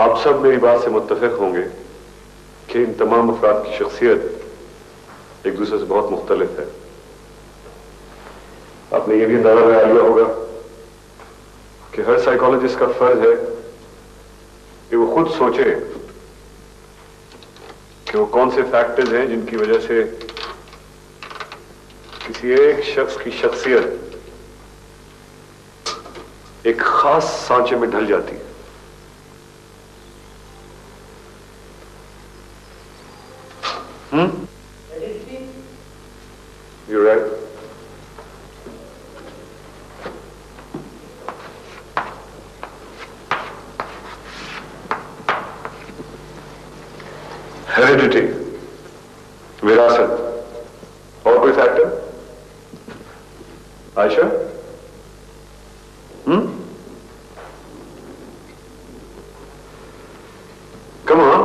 आप सब मेरी बात से मुत्तफिक होंगे कि इन तमाम अफराद की शख्सियत एक दूसरे से बहुत मुख्तलिफ है। आपने ये भी अंदाजा लगा लिया होगा कि हर साइकोलॉजिस्ट का फर्ज है कि वो खुद सोचे कि वो कौन से फैक्टर्स हैं जिनकी वजह से किसी एक शख्स की शख्सियत एक खास सांचे में ढल जाती है। You're right. हेरिडिटी, विरासत, और कोई factor? Ayesha? Come on.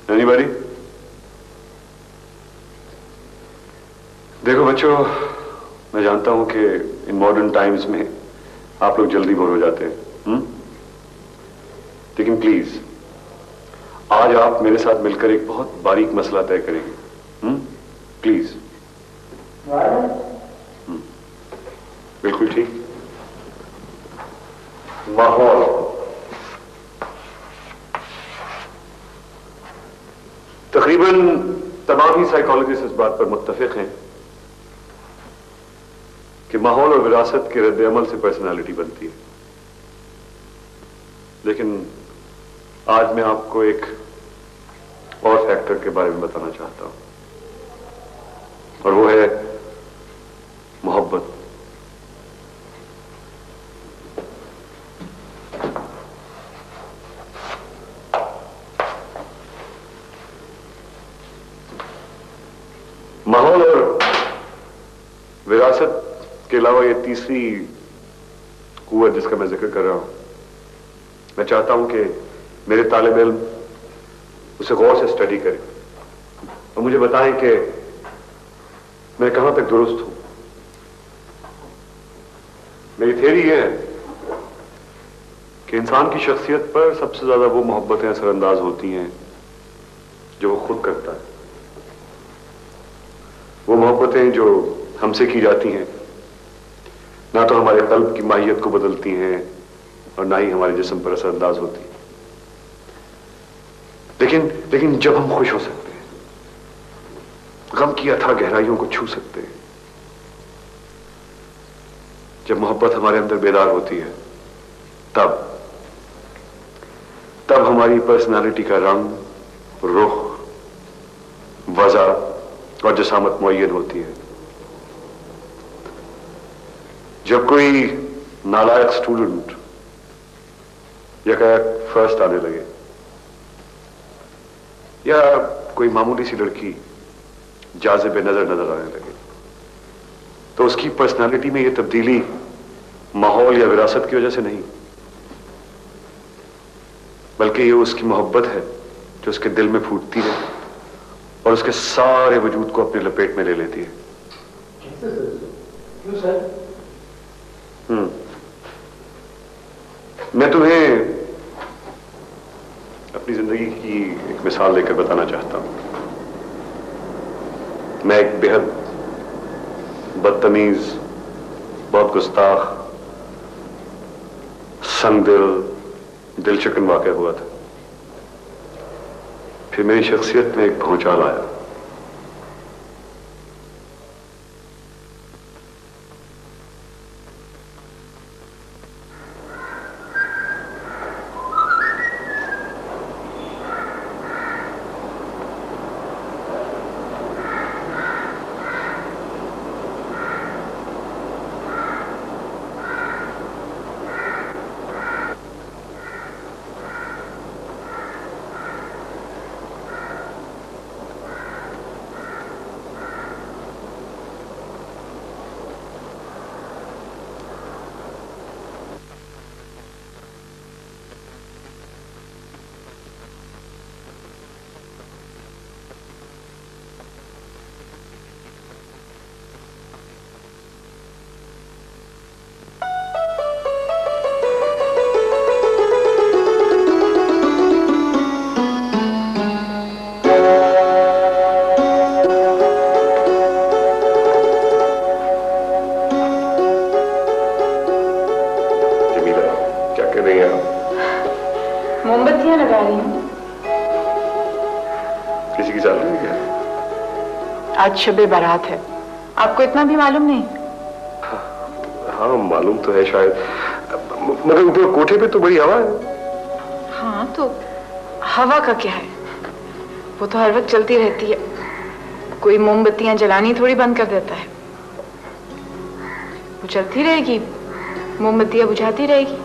Anybody? देखो बच्चों, मैं जानता हूं कि इन मॉडर्न टाइम्स में आप लोग जल्दी बोर हो जाते हैं, लेकिन प्लीज आज आप मेरे साथ मिलकर एक बहुत बारीक मसला तय करेंगे। प्लीज। बिल्कुल ठीक। माहौल। तकरीबन तमाम ही साइकोलॉजिस्ट इस बात पर मुत्तफिक हैं कि माहौल और विरासत के रद्द अमल से पर्सनालिटी बनती है। लेकिन आज मैं आपको एक और फैक्टर के बारे में बताना चाहता हूं, और वो है मोहब्बत। माहौल और विरासत के अलावा ये तीसरी कुव्वत जिसका मैं जिक्र कर रहा हूं, मैं चाहता हूं कि मेरे तालिब इल्म उसे गौर से स्टडी करें और मुझे बताएं कि मैं कहां तक दुरुस्त हूं। मेरी थियरी यह है कि इंसान की शख्सियत पर सबसे ज्यादा वो मोहब्बतें असरअंदाज होती हैं जो वो खुद करता है। वो मोहब्बतें जो हमसे की जाती हैं ना तो हमारे कल्ब की माहियत को बदलती हैं और ना ही हमारे जिस्म पर असरअंदाज होती हैं। लेकिन जब हम खुश हो सकते हैं, गम की अथाह गहराइयों को छू सकते हैं, जब मोहब्बत हमारे अंदर बेदार होती है, तब हमारी पर्सनालिटी का रंग, रुख, वज़ा और जसामत मुअय्यन होती है। जब कोई नालायक स्टूडेंट यकायक फर्स्ट आने लगे या कोई मामूली सी लड़की जाज़िब नजर आने लगे, तो उसकी पर्सनालिटी में यह तब्दीली माहौल या विरासत की वजह से नहीं, बल्कि ये उसकी मोहब्बत है जो उसके दिल में फूटती है और उसके सारे वजूद को अपने लपेट में ले लेती है। क्यों सर? मैं तुम्हें अपनी जिंदगी की एक मिसाल लेकर बताना चाहता हूं। मैं एक बेहद बदतमीज, बहुत गुस्ताख, संगदिल, दिलचकन वाक़या हुआ था। फिर मेरी शख्सियत में एक भूचाल आया। आज शबे बारात है, आपको इतना भी मालूम नहीं? हाँ मालूम तो है शायद, मगर ऊपर कोठे पे तो बड़ी हवा है। हाँ तो हवा का क्या है, वो तो हर वक्त चलती रहती है। कोई मोमबत्तियां जलानी थोड़ी बंद कर देता है, वो चलती रहेगी, मोमबत्तियां बुझाती रहेगी,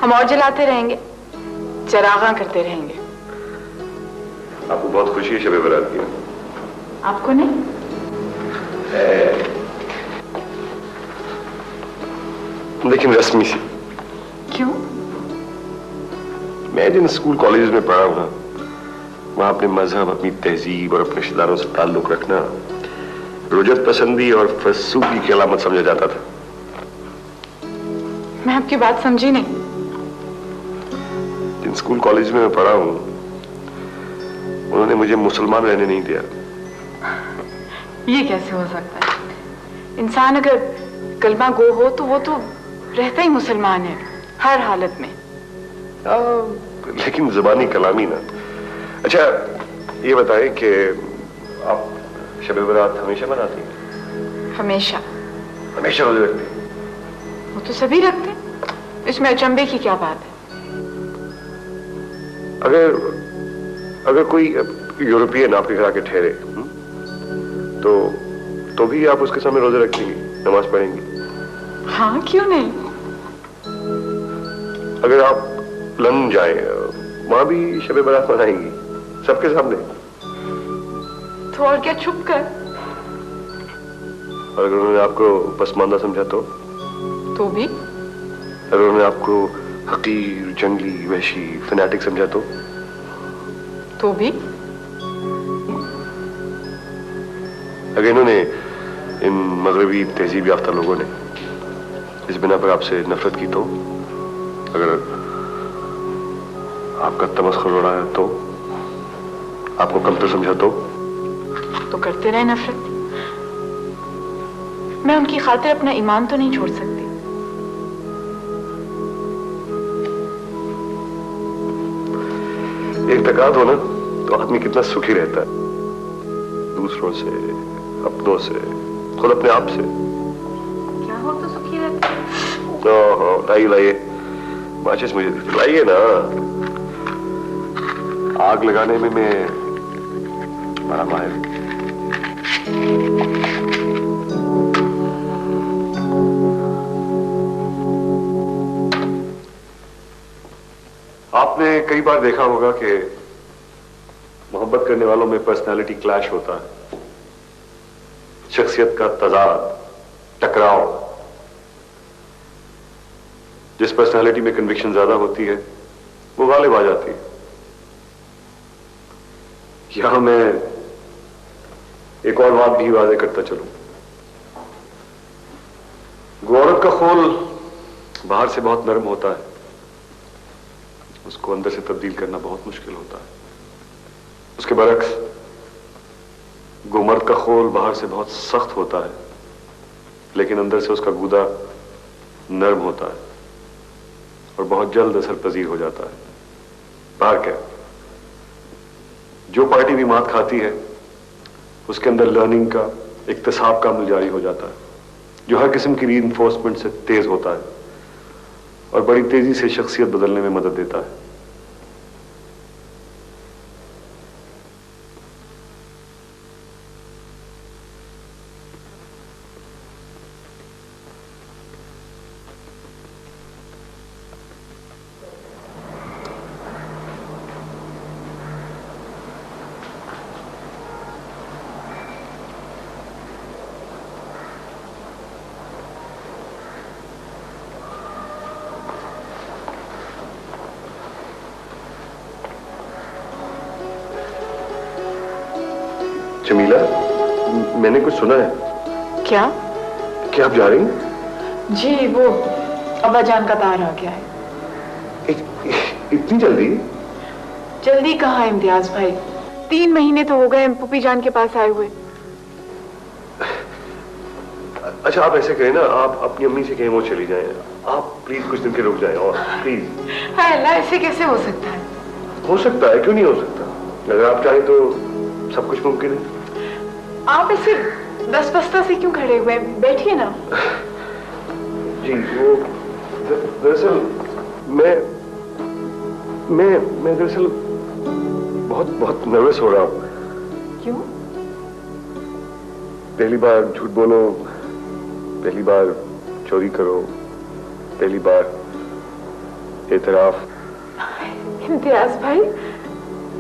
हम और जलाते रहेंगे, चरागा करते रहेंगे। आपको बहुत खुशी है शबे बारात की? आपको नहीं? लेकिन रस्मी सी। क्यों? मैं जिन स्कूल कॉलेज में पढ़ा हूं ना, वहां अपने मजहब, अपनी तहजीब और अपने रिश्तेदारों से ताल्लुक रखना रुजत पसंदी और फसूकी की अलामत समझा जाता था। मैं आपकी बात समझी नहीं। जिन स्कूल कॉलेज में मैं पढ़ा हूं, उन्होंने मुझे मुसलमान रहने नहीं दिया। ये कैसे हो सकता है? इंसान अगर कलमा गो हो तो वो तो रहता ही मुसलमान है हर हालत में। लेकिन जुबानी कलामी ना। अच्छा ये बताएं कि आप शब बारात हमेशा मनाती हैं? हमेशा। हमेशा रोजे रखती हैं? वो तो सभी रखते हैं, इसमें अचंभे की क्या बात है? अगर कोई यूरोपियन आपके घर आके ठहरे तो भी आप उसके सामने रोजे रखेंगी, नमाज पढ़ेंगी? हाँ क्यों नहीं। अगर आप लंदन जाएं, वहां भी शब बारात मनाएंगी सबके सामने? तो और क्या, छुप कर? और अगर उन्होंने आपको पसमानदा समझा तो भी? अगर उन्होंने आपको हकीर, जंगली, वहशी, फैनेटिक समझा तो भी? अगर इन्होंने, इन मगरबी तहजीब याफ्ता लोगों ने इस बिना पर आपसे नफरत की तो, अगर आपका तमस्खुर उड़ाया तो, आपको कमतर समझा तो करते रहे नफरत। मैं उनकी खातिर अपना ईमान तो नहीं छोड़ सकती। एक तकाद हो ना तो आदमी कितना सुखी रहता है, दूसरों से, अपनों से, खुद अपने आप से। क्या हो तो सुखी रहता है? लाइए माचिस मुझे लाइए ना, आग लगाने में मैं बड़ा माहिर। आपने कई बार देखा होगा कि मोहब्बत करने वालों में पर्सनालिटी क्लैश होता है, शख्सियत का तजाद, टकराव। जिस पर्सनालिटी में कन्विक्शन ज्यादा होती है वो गालिब आ जाती है। यहां मैं एक और बात भी वाज़ेह करता चलूं। औरत का खोल बाहर से बहुत नरम होता है, उसको अंदर से तब्दील करना बहुत मुश्किल होता है। उसके बरक्स गुमर्द का खोल बाहर से बहुत सख्त होता है, लेकिन अंदर से उसका गूदा नरम होता है और बहुत जल्द असर पजीर हो जाता है। बाहर क्या, जो पार्टी भी मात खाती है उसके अंदर लर्निंग का, इक्तिसाब का अमल जारी हो जाता है, जो हर किस्म की रीइंफोर्समेंट से तेज होता है और बड़ी तेजी से शख्सियत बदलने में मदद देता है। जमीला, मैंने कुछ सुना है। क्या? क्या आप जा रही हैं? जी वो अब्बा जान का तार आ गया है। इतनी जल्दी? जल्दी कहाँ है इम्तियाज भाई, 3 महीने तो हो गए पुप्पी जान के पास आए हुए। अच्छा आप ऐसे करें ना, आप अपनी अम्मी से कहें वो चली जाएं। आप प्लीज कुछ दिन के रुक जाएं और प्लीज। हाय अल्लाह, ऐसे कैसे हो सकता है? हो सकता है, क्यों नहीं हो सकता? अगर आप चाहें तो सब कुछ मुमकिन है। आप ऐसे दस बस्ता से क्यों खड़े हुए हैं? बैठिए ना। जी वो दरअसल मैं दरअसल बहुत नर्वस हो रहा हूँ। क्यों? पहली बार झूठ बोलो, पहली बार चोरी करो, पहली बार एतराफ। इम्तियाज भाई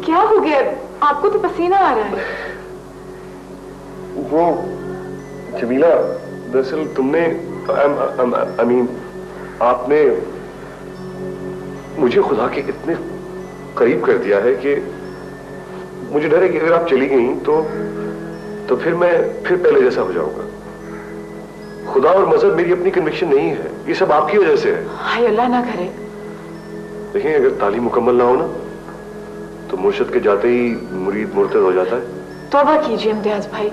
क्या हो गया? आपको तो पसीना आ रहा है। वो जमीला, दरअसल तुमने I mean, आपने मुझे खुदा के इतने करीब कर दिया है कि मुझे डर है कि अगर आप चली गई तो फिर मैं फिर पहले जैसा हो जाऊंगा। खुदा और मजहब मेरी अपनी कन्विक्शन नहीं है, ये सब आपकी वजह से है। हाय अल्लाह ना करे। देखिए अगर तालीम मुकम्मल ना हो ना तो मुर्शिद के जाते ही मुरीद मुर्तद हो जाता है। तौबा कीजिए इम्तियाज भाई।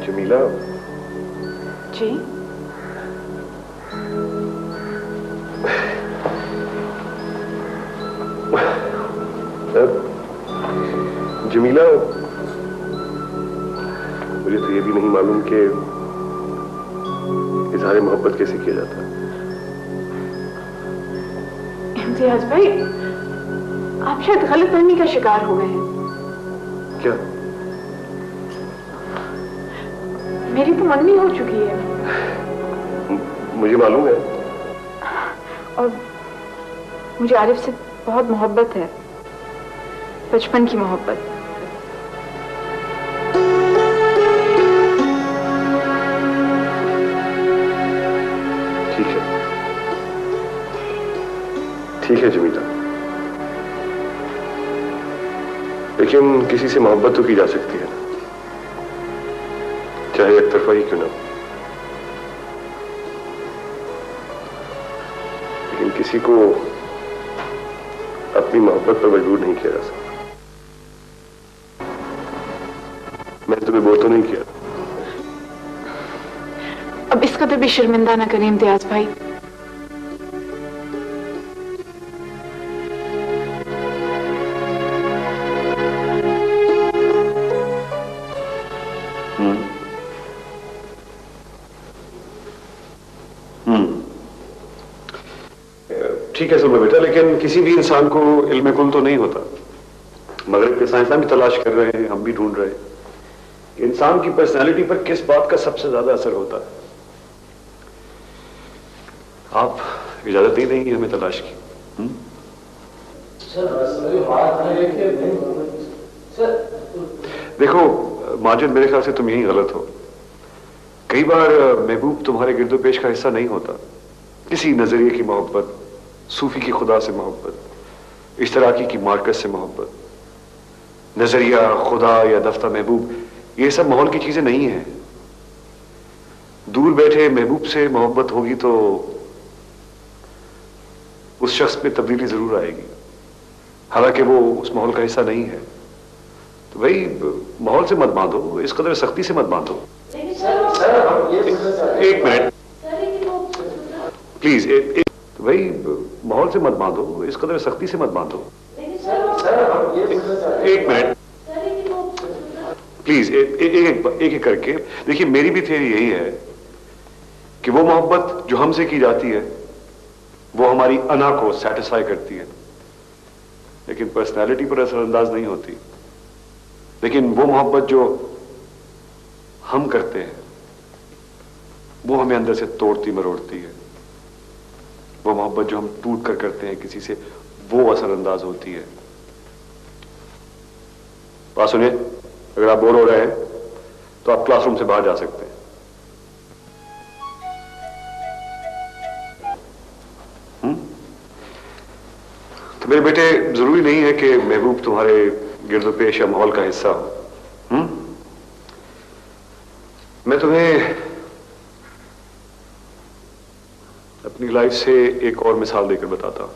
जमीला जी जमीला, मुझे तो ये भी नहीं मालूम कि इजहार मोहब्बत कैसे किया जाता है। इम्तियाज भाई आप शायद गलतफहमी का शिकार हो गए हैं। क्या? मेरी तो मंगनी हो चुकी है। मुझे मालूम है। और मुझे आरिफ से बहुत मोहब्बत है, बचपन की मोहब्बत। ठीक है जमीला, लेकिन किसी से मोहब्बत तो की जा सकती है ना, चाहे एक तरफा ही क्यों ना। लेकिन किसी को अपनी मोहब्बत पर मजबूर नहीं किया जा सकता। मैंने तुम्हें बोल तो नहीं किया। अब इस कदर भी शर्मिंदा ना करें इम्तियाज भाई। ठीक है सुनो बेटा, लेकिन किसी भी इंसान को इल्म कुल तो नहीं होता। मगरिब के साइंसदान भी तलाश कर रहे हैं, हम भी ढूंढ रहे हैं कि इंसान की पर्सनालिटी पर किस बात का सबसे ज्यादा असर होता है। आप इजाजत नहीं देंगे हमें तलाश की? देखो माजिद, मेरे ख्याल से तुम यही गलत हो। कई बार महबूब तुम्हारे गिरदोपेश का हिस्सा नहीं होता। किसी नजरिए की मोहब्बत, सूफी की खुदा से मोहब्बत, इश्तराकी की मार्कस से मोहब्बत, नजरिया, खुदा या दफ्तर महबूब, ये सब माहौल की चीजें नहीं है। दूर बैठे महबूब से मोहब्बत होगी तो उस शख्स में तब्दीली जरूर आएगी, हालांकि वो उस माहौल का हिस्सा नहीं है। तो भाई माहौल से मत बांधो, इस कदर सख्ती से मत बांधो। एक मिनट प्लीज, तो भाई माहौल से मत बांधो, इस कदर सख्ती से मत बांधो। एक मिनट प्लीज, एक करके देखिए। मेरी भी थ्योरी यही है कि वो मोहब्बत जो हमसे की जाती है वो हमारी अना को सेटिस्फाई करती है, लेकिन पर्सनैलिटी पर असरअंदाज नहीं होती। लेकिन वो मोहब्बत जो हम करते हैं वो हमें अंदर से तोड़ती मरोड़ती है। वो मोहब्बत जो हम टूट कर करते हैं किसी से, वो असरअंदाज होती है। बात सुनिए, अगर आप बोर हो रहे हैं तो आप क्लासरूम से बाहर जा सकते हैं। तो मेरे बेटे, जरूरी नहीं है कि महबूब तुम्हारे गिरदोपेश या माहौल का हिस्सा हो। मैं तुम्हें अपनी लाइफ से एक और मिसाल देकर बताता हूं।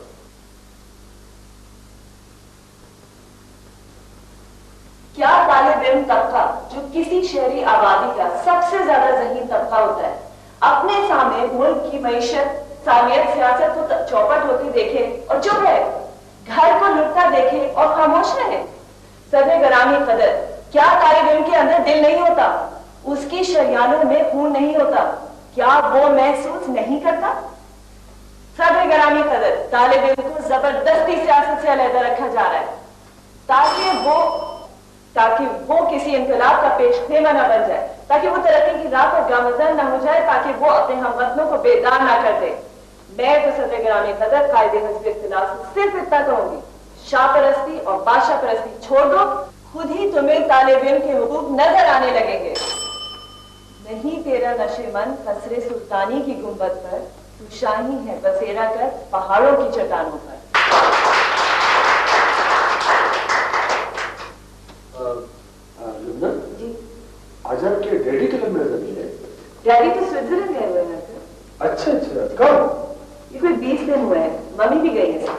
क्या तालिब इल्म तबका, जो किसी शहरी आबादी का सबसे ज्यादा ज़हीन तबका होता है, अपने सामने मुल्क की मईशत, सामियत, सियासत को चौपट होती देखे और चुप रहे? घर को लुटता देखे और खामोश रहे। सदर गरामी कदर, क्या तालिब इल्म के अंदर दिल नहीं होता? उसकी शरियानों में खून नहीं होता? क्या वो महसूस नहीं करता? सदर गरामी कदर, तालिब इल्म को जबरदस्ती सियासत से अलहदा रखा जा रहा है ताकि वो किसी इनकलाब का पेश खेमा न बन जाए, ताकि वो तरक्की की राह पर गामजन न हो जाए, ताकि वो अपने हमवतनों को बेदार ना कर दे। मैं तो सदर ग्रामी कदर कायदे हज़्ब इख्तिलाफ से सिर्फ इतना कहूंगी, शाह परस्ती और बादशाह परस्ती छोड़ दो, खुद ही तुम्हें तालिब इल्म के हुकूक नजर आने लगेंगे। नहीं तेरा नशेमन कसरे सुल्तानी की गुंबद पर, तू शाही है बसेरा कर पहाड़ों की चट्टानों पर। जी, आज आपके डैडी के लंबे नजर नहीं है। डैडी तो स्विट्जरलैंड गए हुए हैं सर। अच्छा अच्छा, कब? ये कोई 20 दिन हुए हैं, मम्मी भी गई है सर।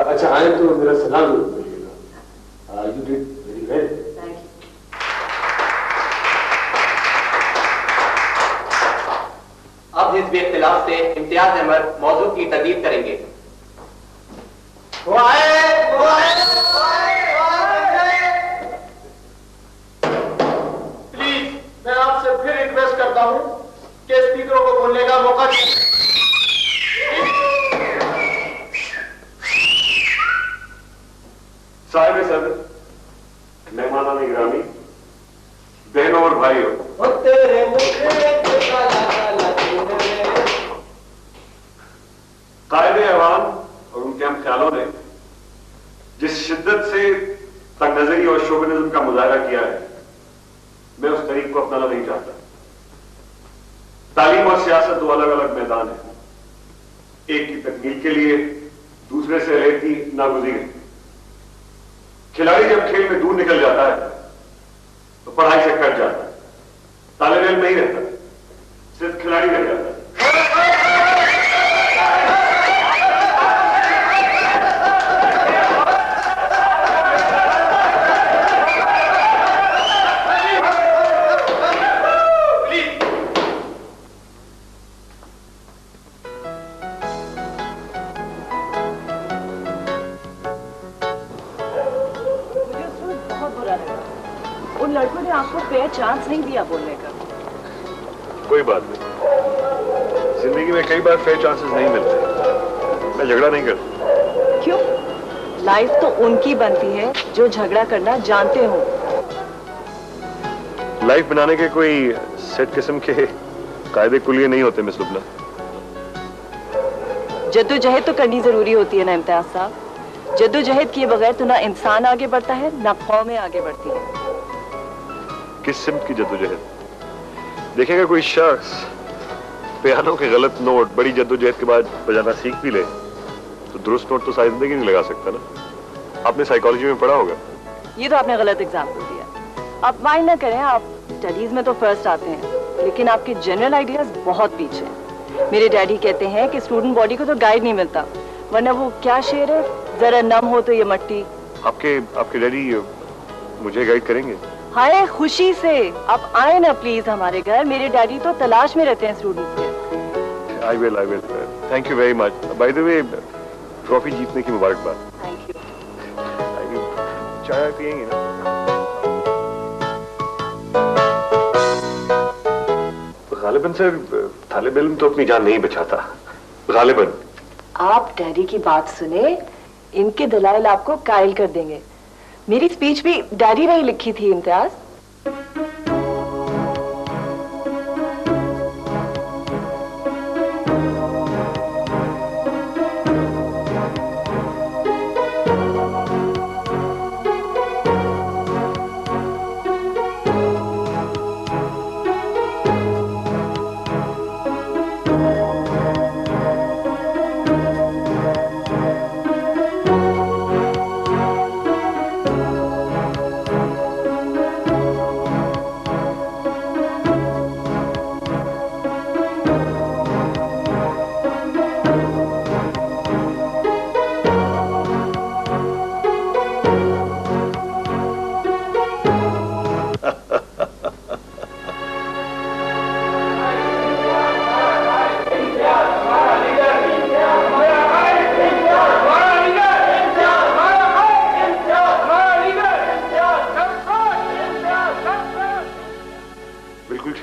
अच्छा, आए तो मेरा सलाम जरूर करिएगा। You did very well. Thank you. अब हिज़्ब इख्तिलाफ से इम्तियाज अहमद मौजू की तदीद करेंगे। प्लीज मैं आपसे फिर रिक्वेस्ट करता हूं कि स्पीकरों को बोलने का मौका दीजिए। साहिब सदर, मेहमानान गिरामी, बहनों और भाइयों, कायदे अवाम और उनके हम ख्यालों ने जिस शिद्दत से तंगनजरी और शोविनिज्म का मुजाहरा किया है, मैं उस तरीक को अपनाना नहीं चाहता। तालीम और सियासत दो अलग अलग मैदान है। एक की तकमील के लिए दूसरे से रहती नागुज़ीर है। खिलाड़ी जब खेल में दूर निकल जाता है तो पढ़ाई से कट जाता है। तालिब इल्म नहीं रहता, सिर्फ खिलाड़ी रह जाता है। उन लड़कों ने आपको फेयर चांस नहीं दिया बोलने का। कोई बात नहीं, जिंदगी में कई बार फेयर चांसेस नहीं मिलते। मैं झगड़ा नहीं करता। क्यों? लाइफ तो उनकी बनती है जो झगड़ा करना जानते हो। लाइफ बनाने के कोई सेट किस्म के कायदे कुलिये नहीं होते मिस लुबना। जद्दोजहद तो करनी जरूरी होती है ना इम्तियाज साहब। जद्दोजहद किए बगैर तो ना इंसान आगे बढ़ता है ना कौमें आगे बढ़ती है। किस सिमत की जद्दोजहद? देखेगा कोई शख्स पियानो के गलत नोट बड़ी जद्दोजहद के बाद बजाना सीख भी ले तो दुरुस्त नोट तो सारी जिंदगी नहीं लगा सकता ना। आपने साइकोलॉजी में पढ़ा होगा। ये तो आपने गलत एग्जाम्पल दिया। आप माइंड ना करें, आप स्टडीज में तो फर्स्ट आते हैं लेकिन आपके जनरल आइडियाज बहुत पीछे हैं। मेरे डैडी कहते हैं कि स्टूडेंट बॉडी को तो गाइड नहीं मिलता, वरना वो क्या शेर है, जरा नम हो तो ये मट्टी। आपके डैडी मुझे गाइड करेंगे? हाय खुशी से। आप आए ना प्लीज हमारे घर। मेरे डैडी तो तलाश में रहते हैं स्टूडेंट्स के। I will. Thank you very much. By the way, trophy जीतने की मुबारकबाद। Thank you. चाय पियेंगे ना? गालिबन सर, तालिब इल्म तो अपनी जान नहीं बचाता। गालिबन। आप डैडी की बात सुने, इनके दलाइल आपको कायल कर देंगे। मेरी स्पीच भी डैडी ने ही लिखी थी इम्तियाज।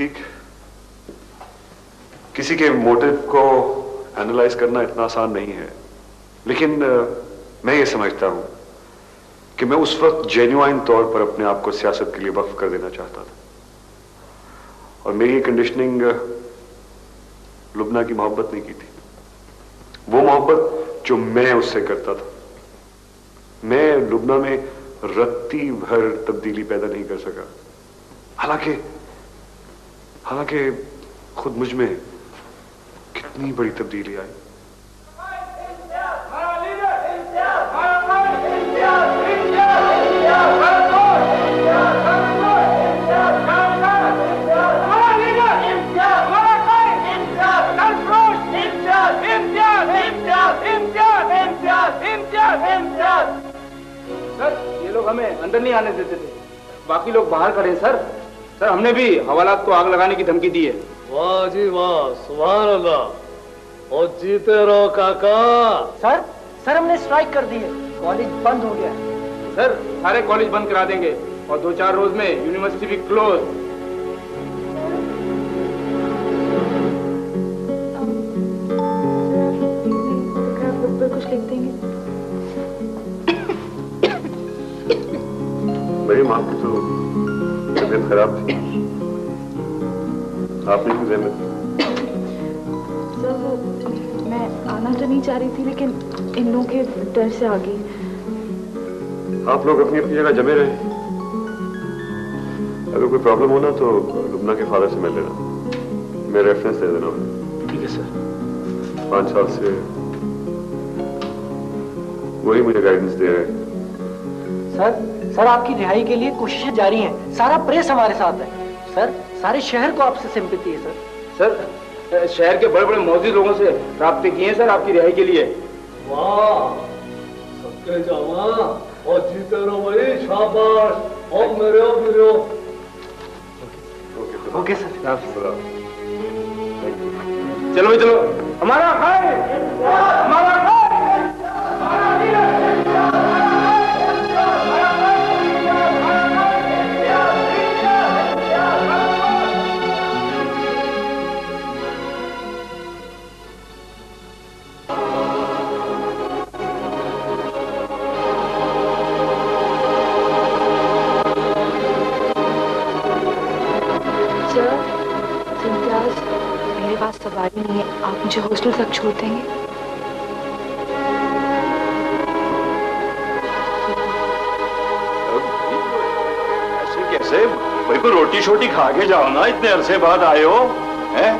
ठीक, किसी के मोटिव को एनालाइज करना इतना आसान नहीं है, लेकिन मैं ये समझता हूं कि मैं उस वक्त जेन्युइन तौर पर अपने आप को सियासत के लिए वक्फ कर देना चाहता था, और मेरी कंडीशनिंग लुबना की मोहब्बत नहीं की थी, वो मोहब्बत जो मैं उससे करता था। मैं लुबना में रत्ती भर तब्दीली पैदा नहीं कर सका, हालांकि खुद मुझ में कितनी बड़ी तब्दीली आई। सर, ये लोग हमें अंदर नहीं आने देते थे, बाकी लोग बाहर खड़े हैं सर। सर, हमने भी हवालात को आग लगाने की धमकी दी है। वाह जी वाह, सुभान अल्लाह, और जीते रहो काका। सर हमने स्ट्राइक कर दी है, कॉलेज बंद हो गया है। सर, सारे कॉलेज बंद करा देंगे और 2-4 रोज में यूनिवर्सिटी भी क्लोज। कुछ लिख देंगे? मेरी माँ की तो तबीयत खराब थी, आपने क्यों जहमत? सर, वो मैं आना तो नहीं चाह रही थी, लेकिन इन लोगों के डर से आ गई। आप लोग अपनी अपनी जगह जमे रहे, अगर कोई प्रॉब्लम हो ना तो लुबना के फादर से मिल लेना, मैं रेफरेंस दे देना उन्हें। ठीक है सर। 5 साल से वही मुझे गाइडेंस दे रहे हैं। सर आपकी रिहाई के लिए कोशिशें जारी हैं, सारा प्रेस हमारे साथ है। सर, सारे शहर को आपसे सिंपैथी है। सर, शहर के बड़े बड़े मौजूद लोगों से राब्ते किए हैं सर आपकी रिहाई के लिए। वाह, सबके जामा, और जीते रहो भाई, शाबाश। और मेरे ओके सर। चलो भाई चलो, हमारा खाए, हमारा खाए। मेरे पास सवारी नहीं है, आप मुझे हॉस्टल तक छोड़ देंगे? ऐसे कैसे? भाई कोई रोटी शोटी खा के जाओ ना, इतने अरसे बाद आए हो हैं?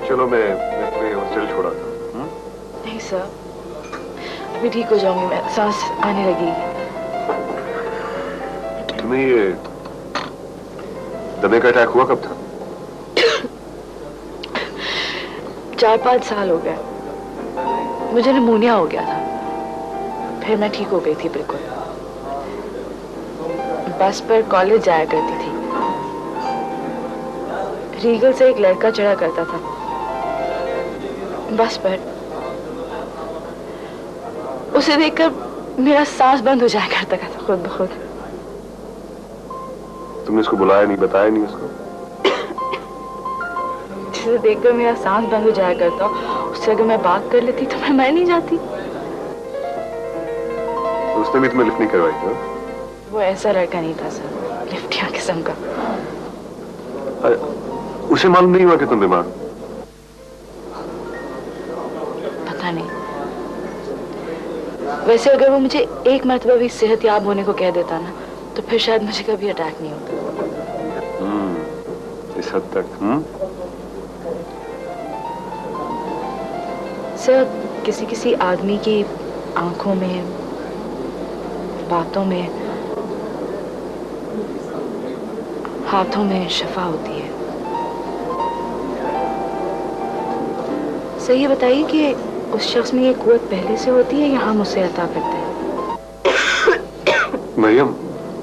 चलो मैं तुम्हें हॉस्टल छोड़ा था। नहीं सर, अभी ठीक हो जाऊंगी मैं, सांस आने लगेगी। तुम्हें ये दमे का अटैक हुआ कब था? 4-5 साल हो गए। मुझे निमोनिया हो गया था, फिर मैं ठीक हो गई थी बिल्कुल। बस पर कॉलेज जाया करती थी, रीगल से एक लड़का चढ़ा करता था बस पर। उसे देखकर मेरा सांस बंद हो जाया करता था खुद ब खुद। तुमने उसको बुलाया नहीं, बताया नहीं उसको? जिसे देखकर मेरा सांस बंद हो जाया करता, उससे अगर मैं बात कर लेती तो मैं मर नहीं जाती। उसने भी तुम्हें लिफ्ट नहीं करवाई था? वो ऐसा लड़का नहीं था सर, लिफ्टिया किस्म का। उसे मालूम नहीं हुआ कि तुम बीमार? पता नहीं। वैसे अगर वो मुझे एक मर्तबा भी सेहतयाब होने को कह देता ना, तो फिर शायद मुझे कभी अटैक नहीं होता। इस हद तक? सर, किसी किसी आदमी की आंखों में, बातों में, हाथों में शफा होती है। सही बताइए कि उस शख्स में ये कुव्वत पहले से होती है या हम उसे अता करते हैं? मरियम,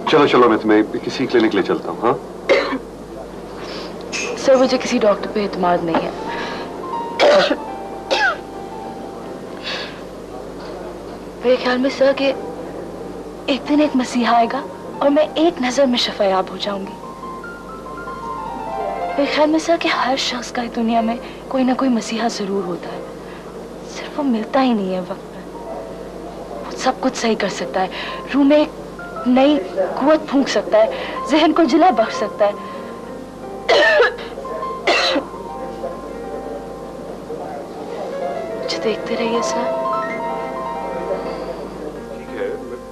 चलो चलो, मैं तुम्हें किसी क्लिनिक ले चलता हूँ। हाँ सर, मुझे किसी डॉक्टर पे इत्मीनान नहीं है। मेरे ख्याल में सर कि एक दिन एक मसीहा आएगा और मैं एक नजर में शफायाब हो जाऊंगी। मेरे ख्याल में सर कि हर शख्स का दुनिया में कोई ना कोई मसीहा जरूर होता है, सिर्फ वो मिलता ही नहीं है वक्त पर। वो सब कुछ सही कर सकता है, रूह में एक नई कुव्वत फूंक सकता है, जहन को जिला बख्श सकता है। मुझे देखते रहिए सर।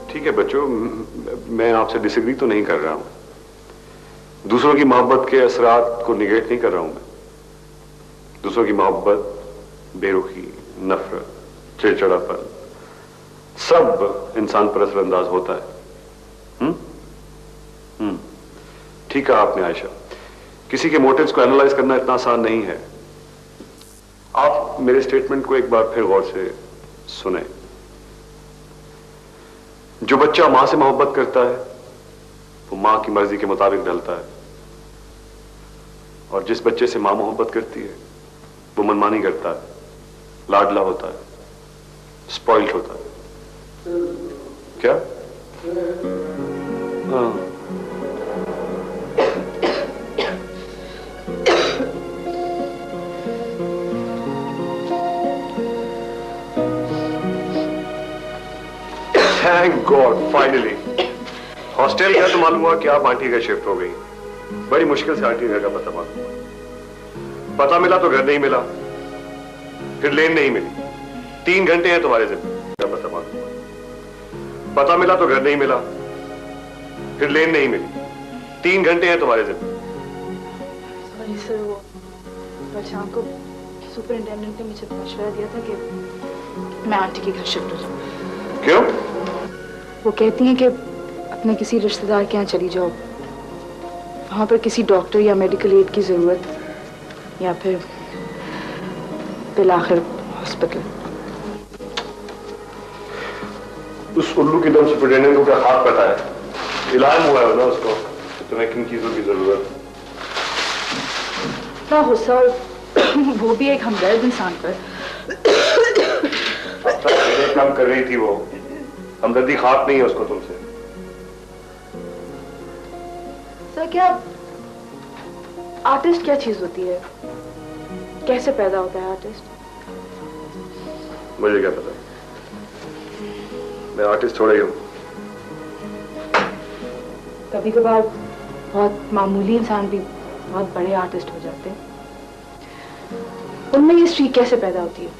ठीक है बच्चों, मैं आपसे डिसएग्री तो नहीं कर रहा हूं। दूसरों की मोहब्बत के असरात को निगेट नहीं कर रहा हूं मैं। दूसरों की मोहब्बत, बेरुखी, नफरत, चिड़चिड़ापन सब इंसान पर असरअंदाज होता है। ठीक है आपने आयशा, किसी के मोटिव्स को एनालाइज करना इतना आसान नहीं है। आप मेरे स्टेटमेंट को एक बार फिर गौर से सुने। जो बच्चा मां से मोहब्बत करता है वो मां की मर्जी के मुताबिक ढलता है, और जिस बच्चे से मां मोहब्बत करती है वो मनमानी करता है, लाडला होता है, स्पॉइल्ड होता है। क्या? हाँ। थैंक गॉड फाइनली हॉस्टल गया तो मालूम हुआ कि आप आंटी का शिफ्ट हो गई। बड़ी मुश्किल से आंटी घर का पता मालूम हुआ। पता मिला तो घर नहीं मिला, फिर लेन नहीं मिली। 3 घंटे हैं तुम्हारे जिम्मे का पता मालूम हुआ। पता मिला तो घर नहीं मिला, फिर लेन नहीं मिली। 3 घंटे हैं तुम्हारे जिम्मे। सॉरी सर, वो कल शाम को सुपरिटेंडेंट ने मुझे मशवरा दिया था कि मैं आंटी के घर शिफ्ट हो जाऊं। क्यों? वो कहती हैं कि अपने किसी रिश्तेदार के यहाँ चली जाओ, वहां पर किसी डॉक्टर या मेडिकल एड की जरूरत, या फिर बिलाखिर हॉस्पिटल। उस उल्लू की दम सुपरिटेंडेंट को क्या खाक पता है? इलाम हुआ है ना उसको तुम्हें किन चीजों की जरूरत। ना गुस्सा, और वो भी एक हमदर्द इंसान पर। काम कर रही थी वो, हमदर्दी खाक नहीं है उसको तुमसे। सर क्या आर्टिस्ट क्या चीज होती है? कैसे पैदा होता है आर्टिस्ट? मुझे क्या पता, मैं आर्टिस्ट थोड़ा ही हूं। कभी कभार बहुत मामूली इंसान भी बहुत बड़े आर्टिस्ट हो जाते हैं। उनमें ये स्ट्रीक कैसे पैदा होती है?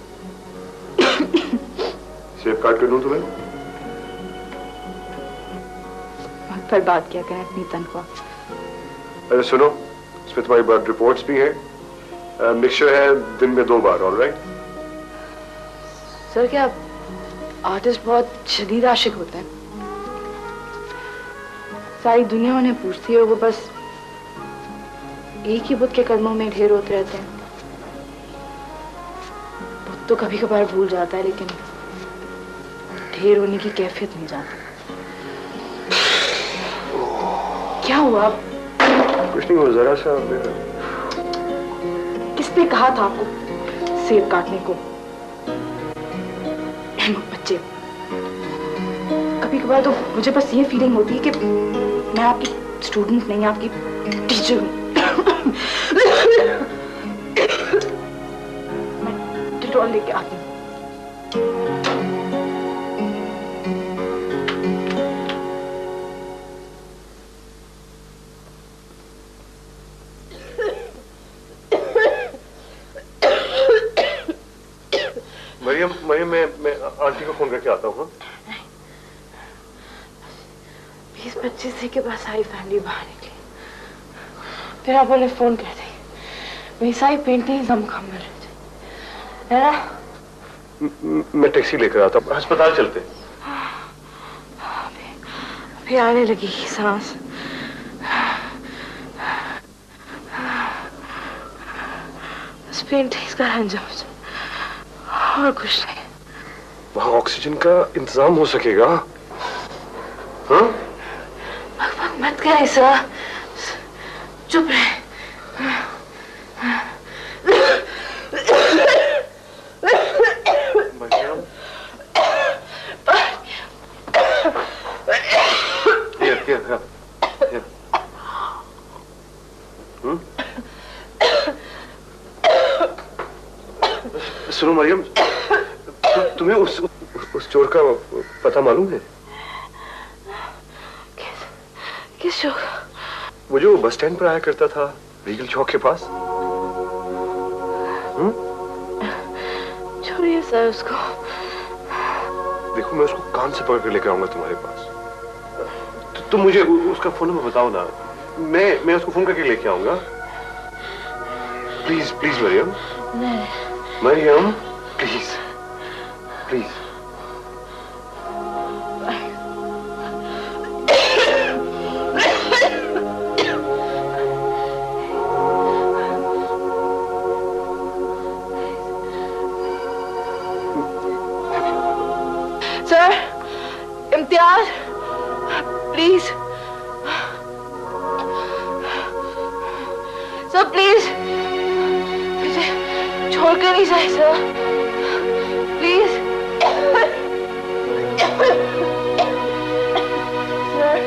सेब काट के दूं तुम्हें? पर बात क्या करें अपनी तनख्वाह। अरे सुनो, इसमें तुम्हारी ब्लड रिपोर्ट्स भी है, मिक्सचर है दिन में 2 बार। ऑलराइट सर, क्या आर्टिस्ट बहुत शदीद आशिक होते हैं? सारी दुनिया उन्हें पूछती है, वो बस एक ही बुत के कदमों में ढेर होते रहते हैं। बुत तो कभी कभार भूल जाता है, लेकिन ढेर होने की कैफियत नहीं जाती। क्या हुआ? कुछ नहीं, वो जरा सा किसने कहा था आपको सेब काटने को? बच्चे, कभी कभार तो मुझे बस ये फीलिंग होती है कि मैं आपकी स्टूडेंट नहीं, आपकी टीचर हूँ। मैं डिटॉल लेके आती हूँ। मरियम, मैं आंटी को फोन करके आता हूँ। 20-25 दिन के बाद सारी फैमिली बाहर निकली, फिर आप उन्हें फोन कर दी। मेरी सारी पेंटिंग मुकम्मल है ना? मैं टैक्सी लेकर आता हूँ, अस्पताल चलते। फिर आने लगी सांस। बस पेंटिंग का अंजाम और कुछ नहीं। वहां ऑक्सीजन का इंतजाम हो सकेगा? हाँ? मत करें सर, चुप रहे। सुनो मरियम, तुम्हें उस चोर का पता मालूम है? किस चोर? वो जो बस स्टैंड पर आया करता था, रीगल चौक के पास। छोड़िए सर उसको। देखो, मैं उसको कान से पकड़ कर लेकर आऊंगा तुम्हारे पास। तुम मुझे उसका फोन नंबर बताओ ना, मैं उसको फोन करके लेके आऊंगा। Please please Mariam. नहीं Mariam, please please. Sir, Imtiaz, please sir, please मुझे छोड़ कर नहीं जाए sir, please sir.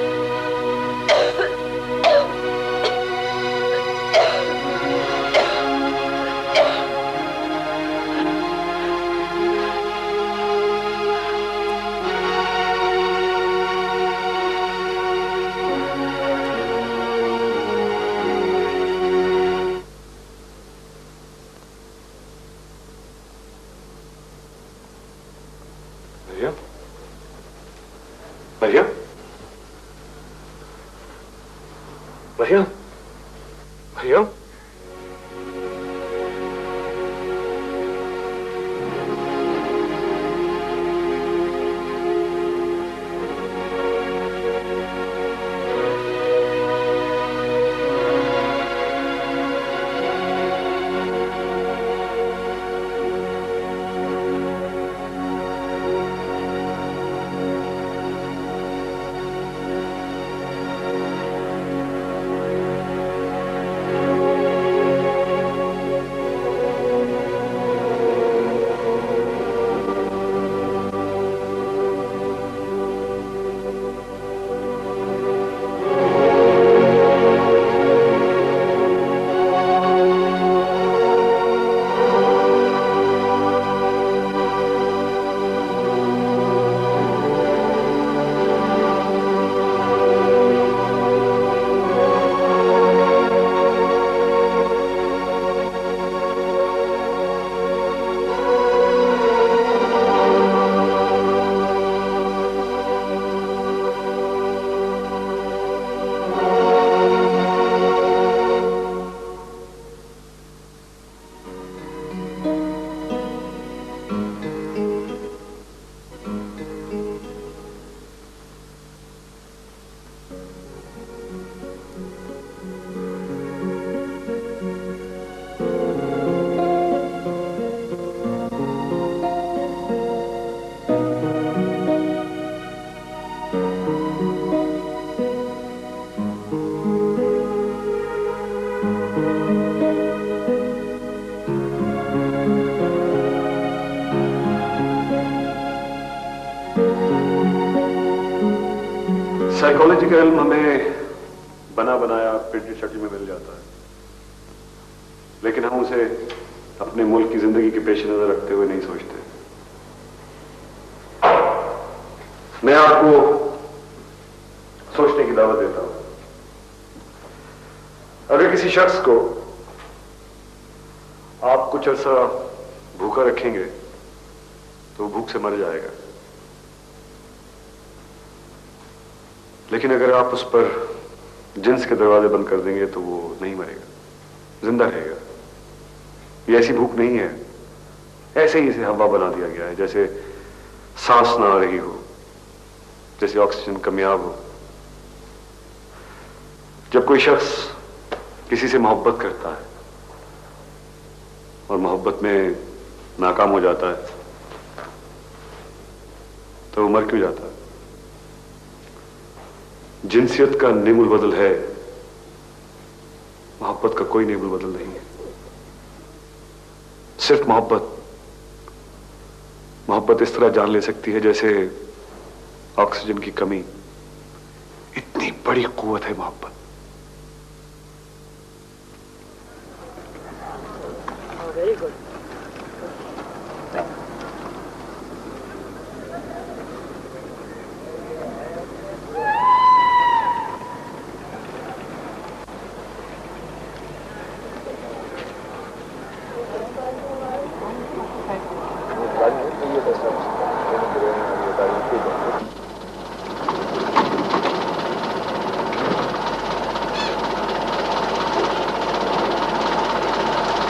Mariam, Mariam, Mariam, psychology का इल्म हमें बना बनाया प्रिंटेड शक्ल में मिल जाता है, लेकिन हम उसे अपने मुल्क की जिंदगी के पेश नजर रखते हुए नहीं सोचते। मैं आपको सोचने की दावत देता हूं। अगर किसी शख्स को आप कुछ अर्सा भूखा रखेंगे तो वो भूख से मर जाएगा, लेकिन अगर आप उस पर जिन्स के दरवाजे बंद कर देंगे तो वो नहीं मरेगा, जिंदा रहेगा। ये ऐसी भूख नहीं है, ऐसे ही इसे हवा बना दिया गया है, जैसे सांस ना आ रही हो, जैसे ऑक्सीजन कमियाब हो। जब कोई शख्स किसी से मोहब्बत करता है और मोहब्बत में नाकाम हो जाता है तो वो मर क्यों जाता है? जिनसियत का नेमुल बदल है, मोहब्बत का कोई नेमुल बदल नहीं है। सिर्फ मोहब्बत इस तरह जान ले सकती है जैसे ऑक्सीजन की कमी। इतनी बड़ी कुव्वत है मोहब्बत। Very good.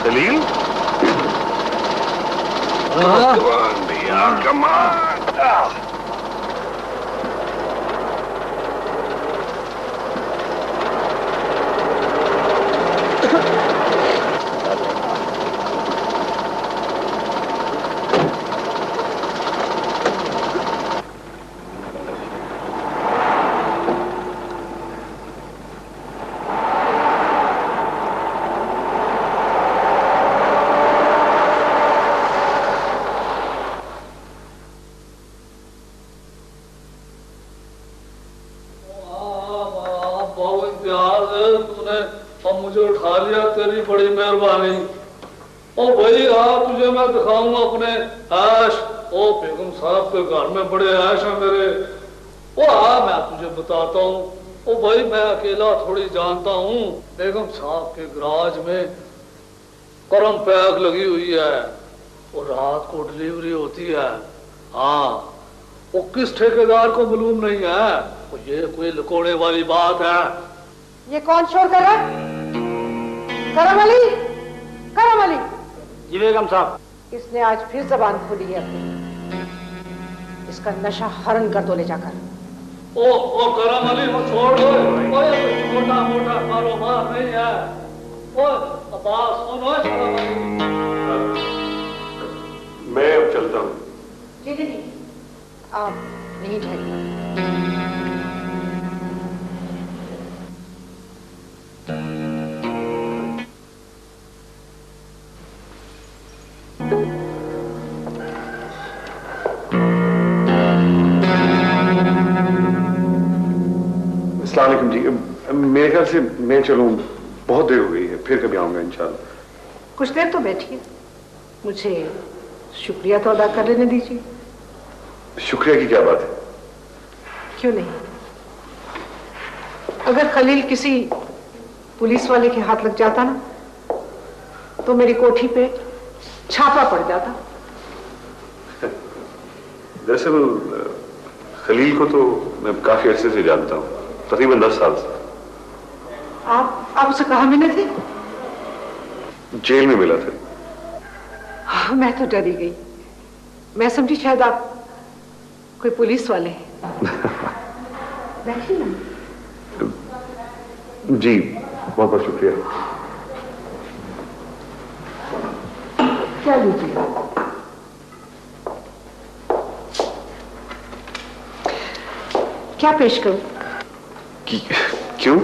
खलील, मुझे उठा लिया, तेरी बड़ी मेहरबानी। ओ भाई आ, तुझे मैं दिखाऊंगा अपने ऐश। ओ बेगम साहब के घर में बड़े ऐश है मेरे। ओ आ, मैं तुझे बताता हूँ। ओ भाई मैं अकेला थोड़ी जानता हूँ, बेगम साहब के गराज में करम पैक लगी हुई है, वो रात को डिलीवरी होती है। हाँ, वो किस ठेकेदार को मालूम नहीं है, वो ये कोई लुकोने वाली बात है। ये कौन शोर कर रहा है? करम अली, करम अली। जी बेगम साहब। इसने आज फिर जबान खोली है अपनी। इसका नशा हरण कर दो ले जाकर। ओ करम अली, वो छोड़ दो। मोटा मोटा कारोबार नहीं है। ओ अब्बास, सुनो। मैं अब चलता हूँ। जी, आप नहीं जाइए। अस्सलाम वालेकुम जी, मेरे ख्याल से मैं चलूं, बहुत देर हो गई है, फिर कभी आऊंगा इंशाल्लाह। कुछ देर तो बैठिए, मुझे शुक्रिया तो अदा कर लेने दीजिए। शुक्रिया की क्या बात है? क्यों नहीं, अगर खलील किसी पुलिस वाले के हाथ लग जाता ना, तो मेरी कोठी पे छापा पड़ जाता। दरअसल खलील को तो मैं काफी अरसे से जानता हूँ, तकरीबन 10 साल से। आप उसे कहाँ मिले थे? जेल में मिला था। हाँ, मैं तो डरी गई, मैं समझी शायद आप कोई पुलिस वाले हैं। बैठिए ना। जी, बहुत बहुत शुक्रिया। क्या लीजिए? क्या पेश करूं? क्यों?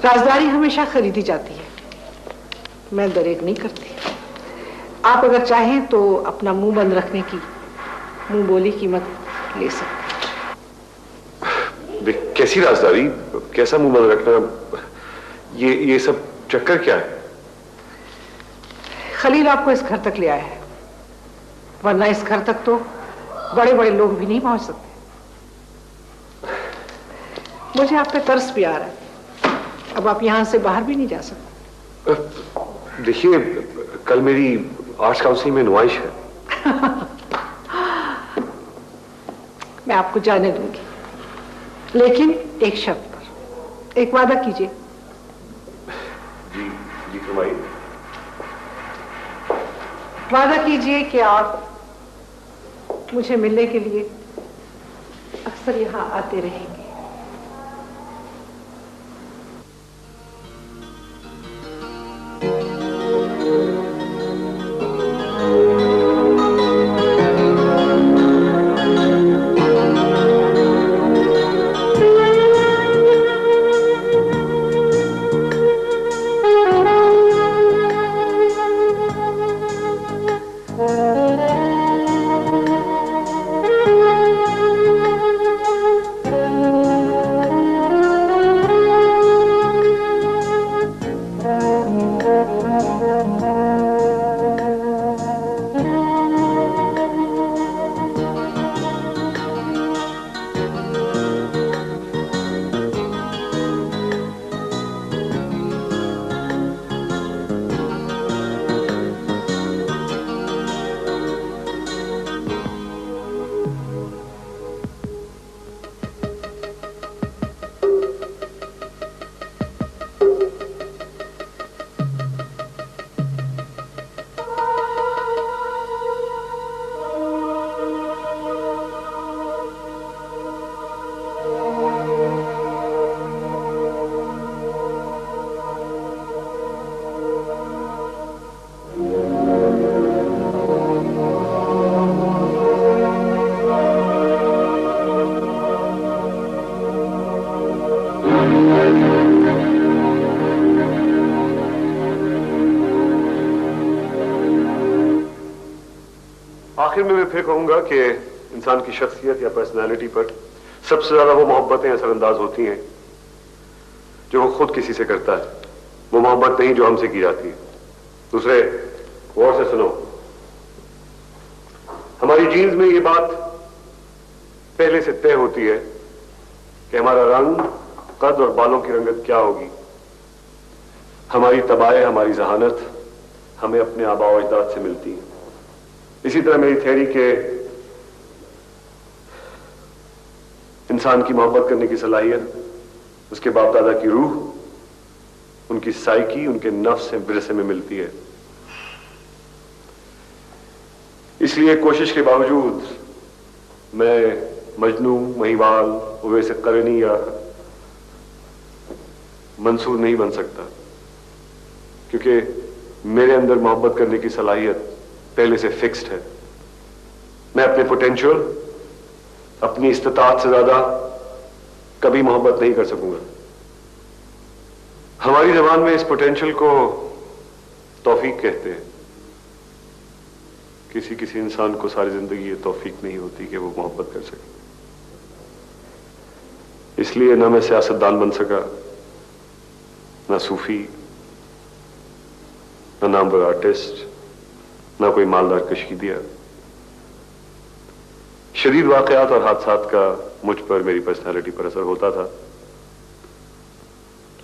राजदारी हमेशा खरीदी जाती है, मैं दरेग नहीं करती। आप अगर चाहें तो अपना मुंह बंद रखने की मुंह बोली कीमत ले सकते। कैसी राजदारी, कैसा मुंह बंद रखना, ये सब चक्कर क्या है? खलील आपको इस घर तक ले आया है, वरना इस घर तक तो बड़े बड़े लोग भी नहीं पहुंच सकते। मुझे आप पे तरस भी आ रहा है, अब आप यहां से बाहर भी नहीं जा सकते। देखिए, कल मेरी आर्ट्स काउंसिल में नुमाइश है। मैं आपको जाने दूंगी, लेकिन एक शर्त पर। एक वादा कीजिए। जी फरमाइए। वादा कीजिए कि आप मुझे मिलने के लिए अक्सर यहां आते रहेंगे। आखिर में मैं फिर कहूंगा कि इंसान की शख्सियत या पर्सनालिटी पर सबसे ज्यादा वो मोहब्बतें असरअंदाज होती हैं जो वो खुद किसी से करता है, वो मोहब्बत नहीं जो हमसे की जाती है। दूसरे, गौर से सुनो, हमारी जीन्स में ये बात पहले से तय होती है कि हमारा रंग, कद और बालों की रंगत क्या होगी। हमारी तबाह, हमारी जहानत हमें अपने आबा और अजदाद से मिलती है। इसी तरह मेरी थ्योरी के इंसान की मोहब्बत करने की सलाहियत उसके बाप दादा की रूह, उनकी साइकी, उनके नफ्स से विरसे में मिलती है। इसलिए कोशिश के बावजूद मैं मजनू, महिवाल, उवैस करनी या मंसूर नहीं बन सकता, क्योंकि मेरे अंदर मोहब्बत करने की सलाहियत पहले से फिक्स्ड है। मैं अपने पोटेंशियल, अपनी इस्तिताअत से ज्यादा कभी मोहब्बत नहीं कर सकूंगा। हमारी जबान में इस पोटेंशियल को तौफीक कहते हैं। किसी किसी इंसान को सारी जिंदगी ये तौफीक नहीं होती कि वो मोहब्बत कर सके। इसलिए ना मैं सियासतदान बन सका, ना सूफी, ना नामवर आर्टिस्ट, ना कोई मालदार कशीदिया। शदीद वाकयात और हादसात का मुझ पर, मेरी पर्सनालिटी पर असर होता था,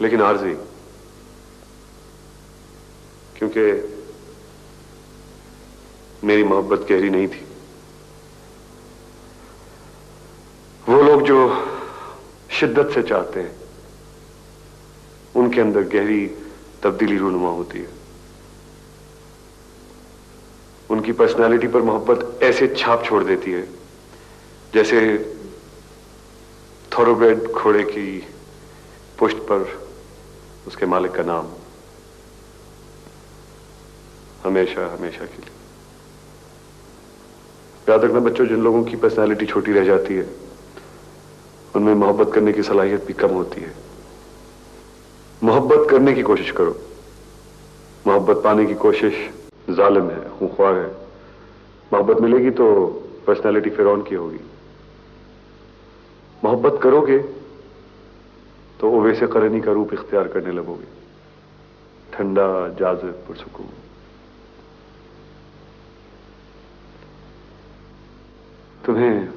लेकिन आरजी, क्योंकि मेरी मोहब्बत गहरी नहीं थी। वो लोग जो शिद्दत से चाहते हैं उनके अंदर गहरी तब्दीली रूनुमा होती है। उनकी पर्सनालिटी पर मोहब्बत ऐसे छाप छोड़ देती है जैसे थोरोब्रेड घोड़े की पुष्ट पर उसके मालिक का नाम, हमेशा हमेशा के लिए। याद रखना बच्चों, जिन लोगों की पर्सनालिटी छोटी रह जाती है उनमें मोहब्बत करने की सलाहियत भी कम होती है। मोहब्बत करने की कोशिश करो। मोहब्बत पाने की कोशिश जालिम है, खूंख्वार है। मोहब्बत मिलेगी तो पर्सनालिटी फिरौन की होगी। मोहब्बत करोगे तो ओवैसे करनी का रूप इख्तियार करने लगोगे, ठंडा, जाज़िब, पुरसुकून। तुम्हें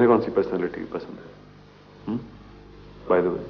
कौन सी पर्सनालिटी पसंद है? बाय द वे,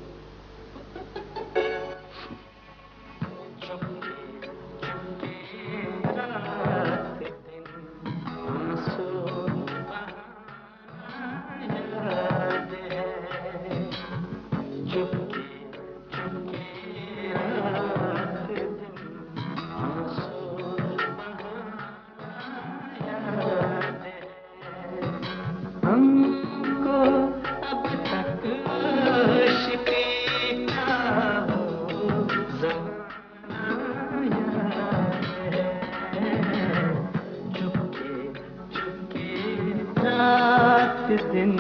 दिन